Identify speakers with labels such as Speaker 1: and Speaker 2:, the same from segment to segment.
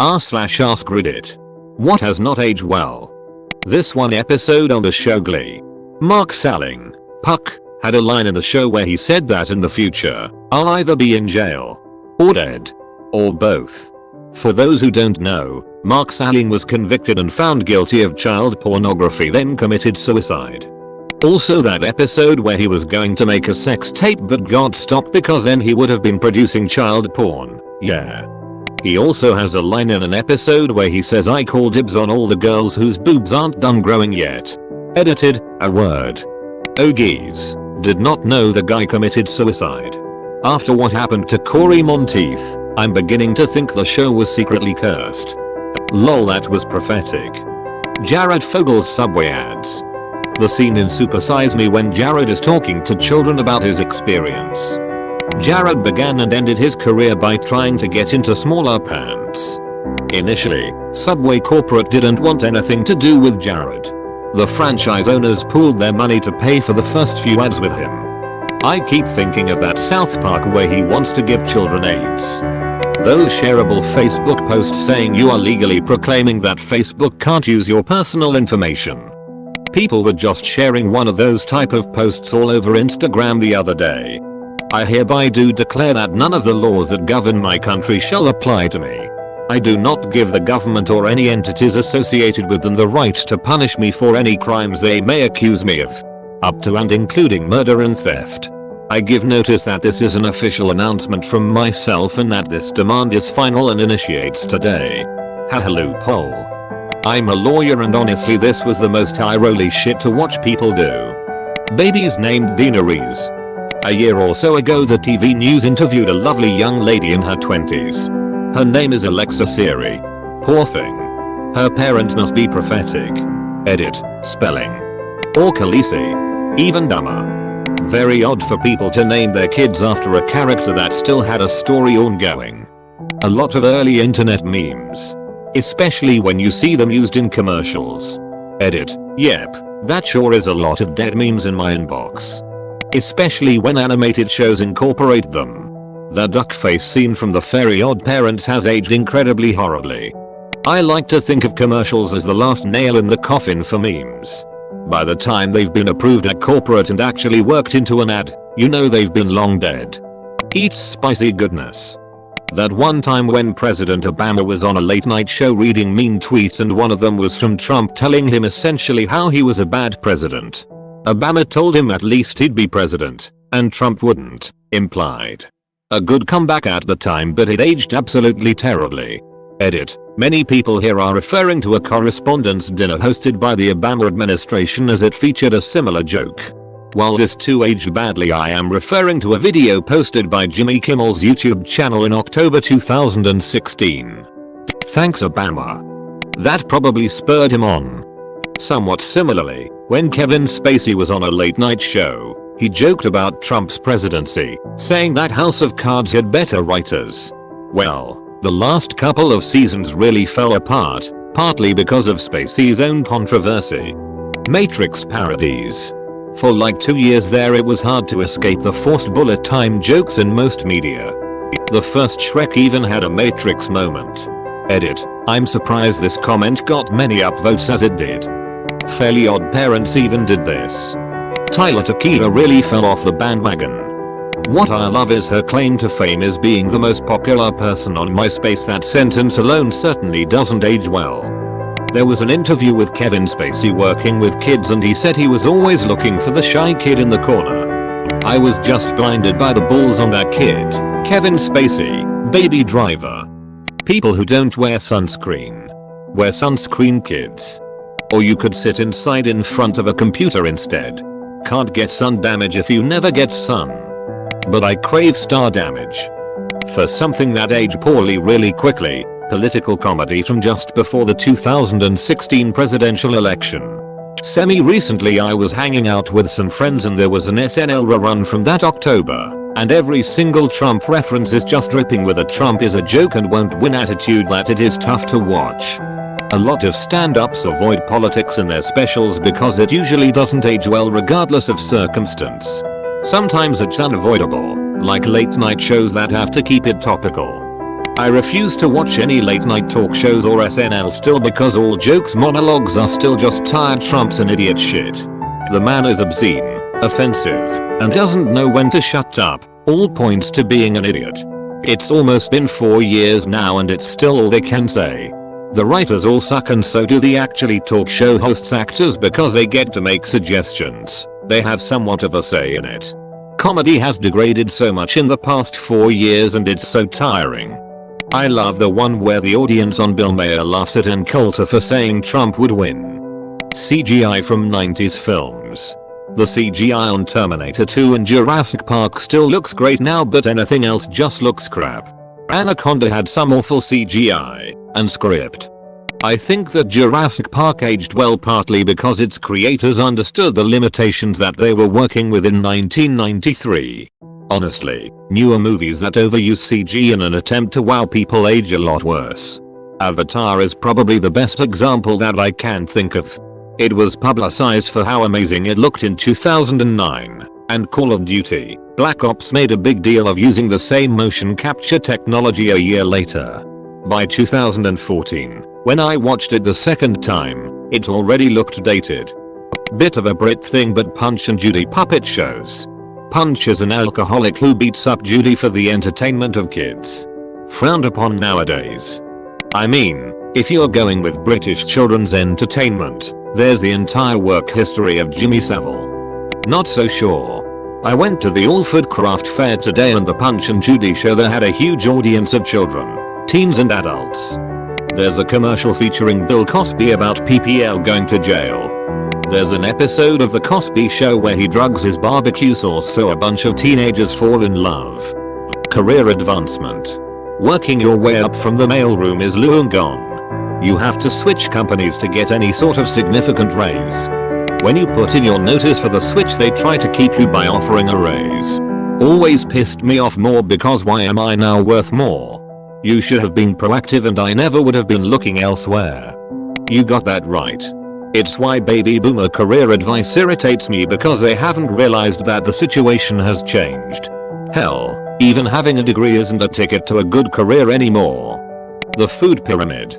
Speaker 1: r/askreddit. What has not aged well? This one episode on the show Glee. Mark Salling, Puck, had a line in the show where he said that in the future, I'll either be in jail or dead or both. For those who don't know, Mark Salling was convicted and found guilty of child pornography, then committed suicide. Also that episode where he was going to make a sex tape but got stopped because then he would have been producing child porn. Yeah. He also has a line in an episode where he says I call dibs on all the girls whose boobs aren't done growing yet. Edited, a word. Oh geez. Did not know the guy committed suicide. After what happened to Corey Monteith, I'm beginning to think the show was secretly cursed. Lol, that was prophetic. Jared Fogel's Subway ads. The scene in Super Size Me when Jared is talking to children about his experience. Jared began and ended his career by trying to get into smaller pants. Initially, Subway corporate didn't want anything to do with Jared. The franchise owners pooled their money to pay for the first few ads with him. I keep thinking of that South Park where he wants to give children AIDS. Those shareable Facebook posts saying you are legally proclaiming that Facebook can't use your personal information. People were just sharing one of those type of posts all over Instagram the other day. I hereby do declare that none of the laws that govern my country shall apply to me. I do not give the government or any entities associated with them the right to punish me for any crimes they may accuse me of, up to and including murder and theft. I give notice that this is an official announcement from myself and that this demand is final and initiates today. Ha loophole. I'm a lawyer and honestly this was the most eye-rolly shit to watch people do. Babies named Dina Reese. A year or so ago the TV news interviewed a lovely young lady in her 20s. Her name is Alexa Siri. Poor thing. Her parents must be prophetic. Edit, spelling. Or Khaleesi. Even dumber. Very odd for people to name their kids after a character that still had a story ongoing. A lot of early internet memes. Especially when you see them used in commercials. Edit, yep, that sure is a lot of dead memes in my inbox. Especially when animated shows incorporate them. The duck face scene from The Very Odd Parents has aged incredibly horribly. I like to think of commercials as the last nail in the coffin for memes. By the time they've been approved at corporate and actually worked into an ad, you know they've been long dead. Eats spicy goodness. That one time when President Obama was on a late night show reading mean tweets and one of them was from Trump telling him essentially how he was a bad president. Obama told him at least he'd be president, and Trump wouldn't, implied. A good comeback at the time but it aged absolutely terribly. Edit, many people here are referring to a correspondence dinner hosted by the Obama administration as it featured a similar joke. While this too aged badly, I am referring to a video posted by Jimmy Kimmel's YouTube channel in October 2016. Thanks Obama. That probably spurred him on. Somewhat similarly, when Kevin Spacey was on a late night show, he joked about Trump's presidency, saying that House of Cards had better writers. Well, the last couple of seasons really fell apart, partly because of Spacey's own controversy. Matrix parodies. For like 2 years there it was hard to escape the forced bullet time jokes in most media. The first Shrek even had a Matrix moment. Edit, I'm surprised this comment got many upvotes as it did. Fairly Odd Parents even did this. Tyler Tequila really fell off the bandwagon. What I love is her claim to fame is being the most popular person on MySpace. That sentence alone certainly doesn't age well. There was an interview with Kevin Spacey working with kids and he said he was always looking for the shy kid in the corner. I was just blinded by the balls on that kid. Kevin Spacey, Baby Driver. People who don't wear sunscreen. Wear sunscreen, kids. Or you could sit inside in front of a computer instead. Can't get sun damage if you never get sun. But I crave star damage. For something that aged poorly really quickly, political comedy from just before the 2016 presidential election. Semi-recently I was hanging out with some friends and there was an SNL rerun from that October, and every single Trump reference is just dripping with a Trump is a joke and won't win attitude that it is tough to watch. A lot of stand-ups avoid politics in their specials because it usually doesn't age well regardless of circumstance. Sometimes it's unavoidable, like late night shows that have to keep it topical. I refuse to watch any late night talk shows or SNL still because all jokes monologues are still just tired Trumps and idiot shit. The man is obscene, offensive, and doesn't know when to shut up, all points to being an idiot. It's almost been 4 years now and it's still all they can say. The writers all suck and so do the actually talk show hosts actors because they get to make suggestions. They have somewhat of a say in it. Comedy has degraded so much in the past 4 years and it's so tiring. I love the one where the audience on Bill Maher laughs at Ann Coulter for saying Trump would win. CGI from 90s films. The CGI on Terminator 2 and Jurassic Park still looks great now but anything else just looks crap. Anaconda had some awful CGI and script. I think that Jurassic Park aged well partly because its creators understood the limitations that they were working with in 1993. Honestly, newer movies that overuse CG in an attempt to wow people age a lot worse. Avatar is probably the best example that I can think of. It was publicized for how amazing it looked in 2009, and Call of Duty: Black Ops made a big deal of using the same motion capture technology a year later. By 2014, when I watched it the second time, it already looked dated. Bit of a Brit thing but Punch and Judy puppet shows. Punch is an alcoholic who beats up Judy for the entertainment of kids. Frowned upon nowadays. I mean, if you're going with British children's entertainment, there's the entire work history of Jimmy Savile. Not so sure. I went to the Alford Craft Fair today and the Punch and Judy show there had a huge audience of children, teens and adults. There's a commercial featuring Bill Cosby about PPL going to jail. There's an episode of The Cosby Show where he drugs his barbecue sauce so a bunch of teenagers fall in love. Career advancement. Working your way up from the mailroom is long gone. You have to switch companies to get any sort of significant raise. When you put in your notice for the switch they try to keep you by offering a raise. Always pissed me off more because why am I now worth more? You should have been proactive and I never would have been looking elsewhere. You got that right. It's why baby boomer career advice irritates me because they haven't realized that the situation has changed. Hell, even having a degree isn't a ticket to a good career anymore. The food pyramid.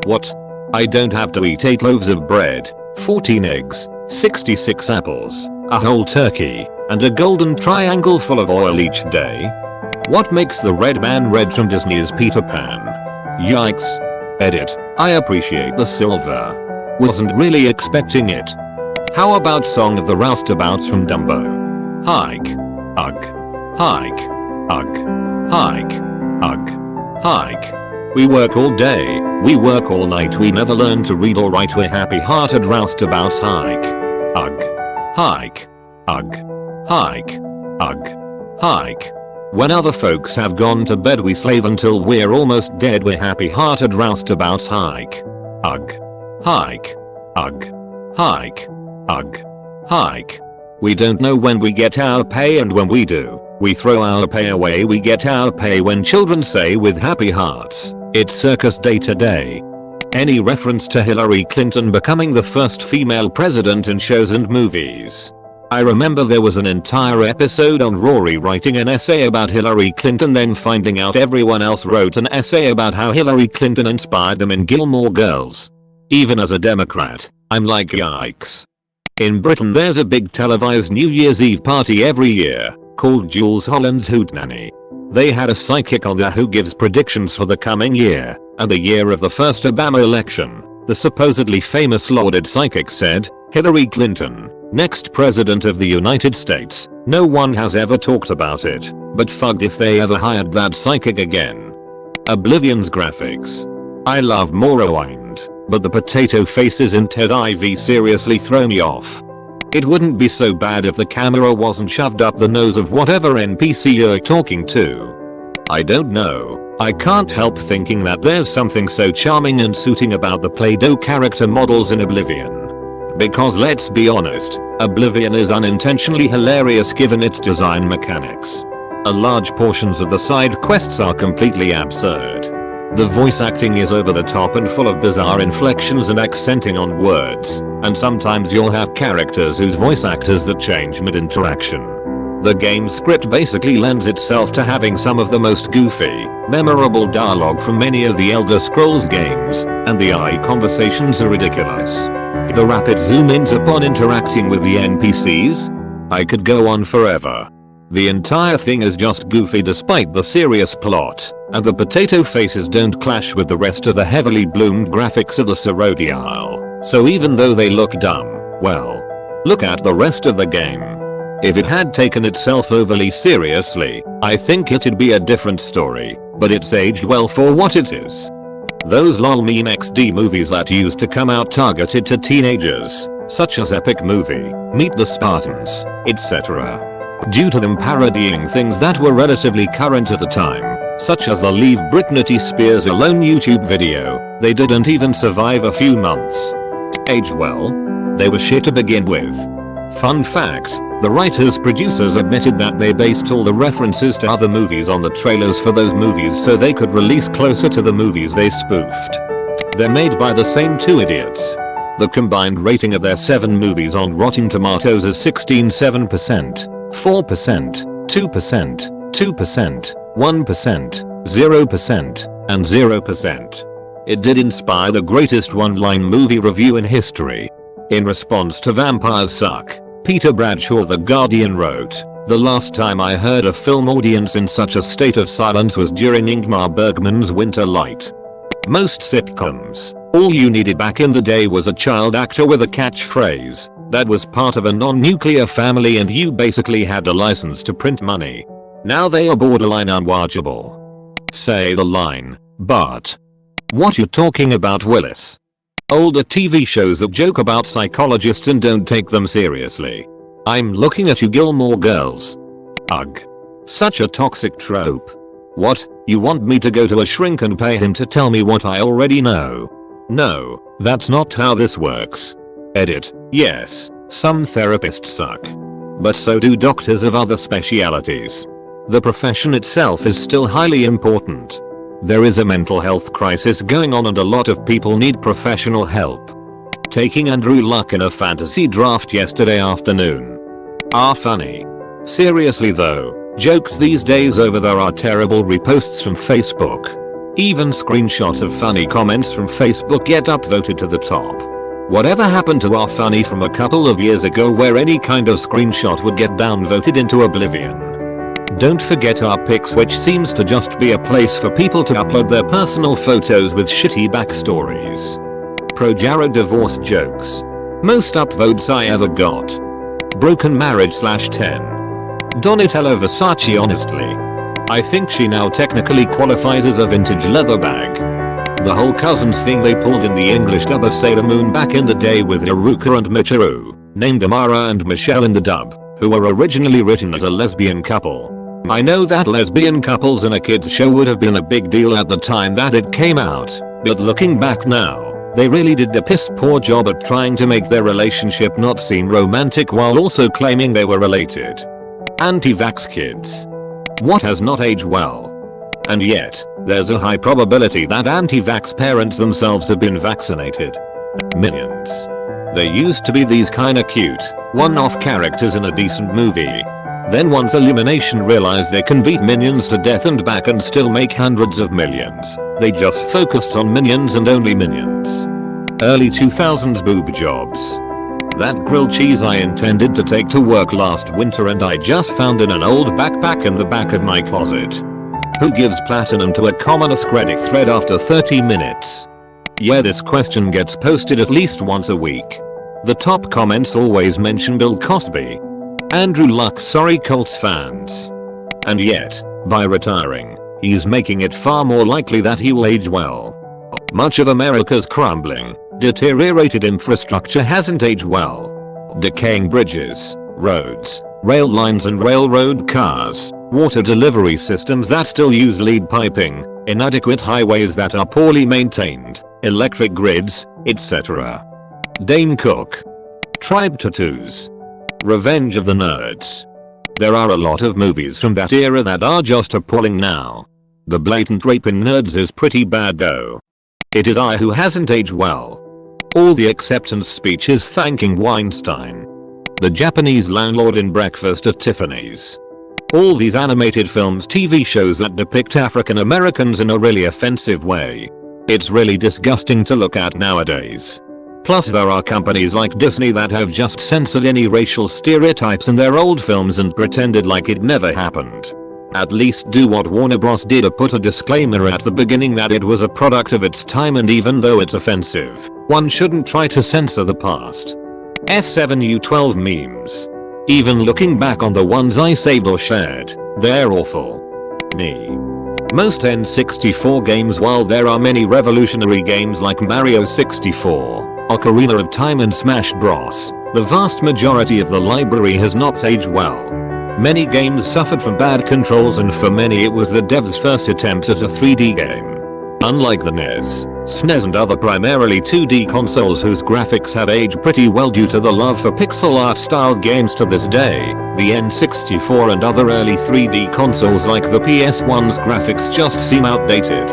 Speaker 1: What? I don't have to eat 8 loaves of bread, 14 eggs, 66 apples, a whole turkey, and a golden triangle full of oil each day? What makes the red man red from Disney's Peter Pan? Yikes. Edit. I appreciate the silver. Wasn't really expecting it. How about Song of the Roustabouts from Dumbo? Hike. Ugh. Hike. Ugh. Hike. Ugh. Hike. We work all day, we work all night, we never learn to read or write, we're happy-hearted roustabouts. Hike. Ugh. Hike. Ugh. Hike. Ugh. Hike. When other folks have gone to bed we slave until we're almost dead, we're happy-hearted roustabouts. Hike. Ugh. Hike. Ugh. Hike. Ugh. Hike. We don't know when we get our pay and when we do, we throw our pay away. We get our pay when children say with happy hearts, it's circus day today. Any reference to Hillary Clinton becoming the first female president in shows and movies. I remember there was an entire episode on Rory writing an essay about Hillary Clinton, then finding out everyone else wrote an essay about how Hillary Clinton inspired them in Gilmore Girls. Even as a Democrat, I'm like yikes. In Britain there's a big televised New Year's Eve party every year, called Jules Holland's Hootenanny. They had a psychic on there who gives predictions for the coming year, and the year of the first Obama election, the supposedly famous lauded psychic said, Hillary Clinton, next president of the United States. No one has ever talked about it, but fucked if they ever hired that psychic again. Oblivion's graphics. I love Morrowind, but the potato faces in Ted IV seriously throw me off. It wouldn't be so bad if the camera wasn't shoved up the nose of whatever NPC you're talking to. I don't know, I can't help thinking that there's something so charming and suiting about the Play-Doh character models in Oblivion. Because let's be honest, Oblivion is unintentionally hilarious given its design mechanics. Large portions of the side quests are completely absurd. The voice acting is over the top and full of bizarre inflections and accenting on words, and sometimes you'll have characters whose voice actors that change mid-interaction. The game's script basically lends itself to having some of the most goofy, memorable dialogue from many of the Elder Scrolls games, and the AI conversations are ridiculous. The rapid zoom-ins upon interacting with the NPCs? I could go on forever. The entire thing is just goofy despite the serious plot, and the potato faces don't clash with the rest of the heavily bloomed graphics of the Cerodial. So even though they look dumb, well, look at the rest of the game. If it had taken itself overly seriously, I think it'd be a different story, but it's aged well for what it is. Those lol meme XD movies that used to come out targeted to teenagers, such as Epic Movie, Meet the Spartans, etc. Due to them parodying things that were relatively current at the time, such as the Leave Britney Spears Alone YouTube video, they didn't even survive a few months. Aged well? They were shit to begin with. Fun fact, the writers-producers admitted that they based all the references to other movies on the trailers for those movies so they could release closer to the movies they spoofed. They're made by the same two idiots. The combined rating of their 7 movies on Rotten Tomatoes is 16.7%, 4%, 2%, 2%, 1%, 0%, and 0%. It did inspire the greatest one-line movie review in history. In response to Vampires Suck, Peter Bradshaw of The Guardian wrote, "The last time I heard a film audience in such a state of silence was during Ingmar Bergman's Winter Light." Most sitcoms, all you needed back in the day was a child actor with a catchphrase that was part of a non-nuclear family and you basically had a license to print money. Now they are borderline unwatchable. Say the line, "But what you talking about, Willis?" Older TV shows that joke about psychologists and don't take them seriously. "I'm looking at you, Gilmore Girls." Ugh. Such a toxic trope. What, you want me to go to a shrink and pay him to tell me what I already know? No, that's not how this works. Edit. Yes, some therapists suck. But so do doctors of other specialities. The profession itself is still highly important. There is a mental health crisis going on and a lot of people need professional help. Taking Andrew Luck in a fantasy draft yesterday afternoon. Are funny. Seriously though, jokes these days over there are terrible reposts from Facebook. Even screenshots of funny comments from Facebook get upvoted to the top. Whatever happened to our funny from a couple of years ago where any kind of screenshot would get downvoted into oblivion? Don't forget our pics, which seems to just be a place for people to upload their personal photos with shitty backstories. Pro Jared divorce jokes. Most upvotes I ever got. Broken marriage /10. Donatella Versace. Honestly, I think she now technically qualifies as a vintage leather bag. The whole cousins thing they pulled in the English dub of Sailor Moon back in the day with Haruka and Michiru, named Amara and Michelle in the dub, who were originally written as a lesbian couple. I know that lesbian couples in a kids show would have been a big deal at the time that it came out, but looking back now, they really did a piss poor job at trying to make their relationship not seem romantic while also claiming they were related. Anti-vax kids. What has not aged well? And yet, there's a high probability that anti-vax parents themselves have been vaccinated. Minions. They used to be these kinda cute, one-off characters in a decent movie. Then once Illumination realized they can beat Minions to death and back and still make hundreds of millions, they just focused on Minions and only Minions. Early 2000s boob jobs. That grilled cheese I intended to take to work last winter and I just found in an old backpack in the back of my closet. Who gives platinum to a common askreddit thread after 30 minutes? Yeah, this question gets posted at least once a week. The top comments always mention Bill Cosby. Andrew Luck, sorry Colts fans. And yet, by retiring, he's making it far more likely that he will age well. Much of America's crumbling, deteriorated infrastructure hasn't aged well. Decaying bridges, roads, rail lines and railroad cars, water delivery systems that still use lead piping, inadequate highways that are poorly maintained, electric grids, etc. Dane Cook. Tribe tattoos. Revenge of the Nerds. There are a lot of movies from that era that are just appalling now. The blatant rape in Nerds is pretty bad though. It is I who hasn't aged well. All the acceptance speeches thanking Weinstein. The Japanese landlord in Breakfast at Tiffany's. All these animated films, TV shows that depict African Americans in a really offensive way. It's really disgusting to look at nowadays. Plus there are companies like Disney that have just censored any racial stereotypes in their old films and pretended like it never happened. At least do what Warner Bros did, put a disclaimer at the beginning that it was a product of its time, and even though it's offensive, one shouldn't try to censor the past. F7U12 memes. Even looking back on the ones I saved or shared, they're awful. Me. Most N64 games, while there are many revolutionary games like Mario 64, Ocarina of Time and Smash Bros, the vast majority of the library has not aged well. Many games suffered from bad controls, and for many it was the devs' first attempt at a 3D game. Unlike the NES, SNES and other primarily 2D consoles whose graphics have aged pretty well due to the love for pixel art styled games to this day, the N64 and other early 3D consoles like the PS1's graphics just seem outdated.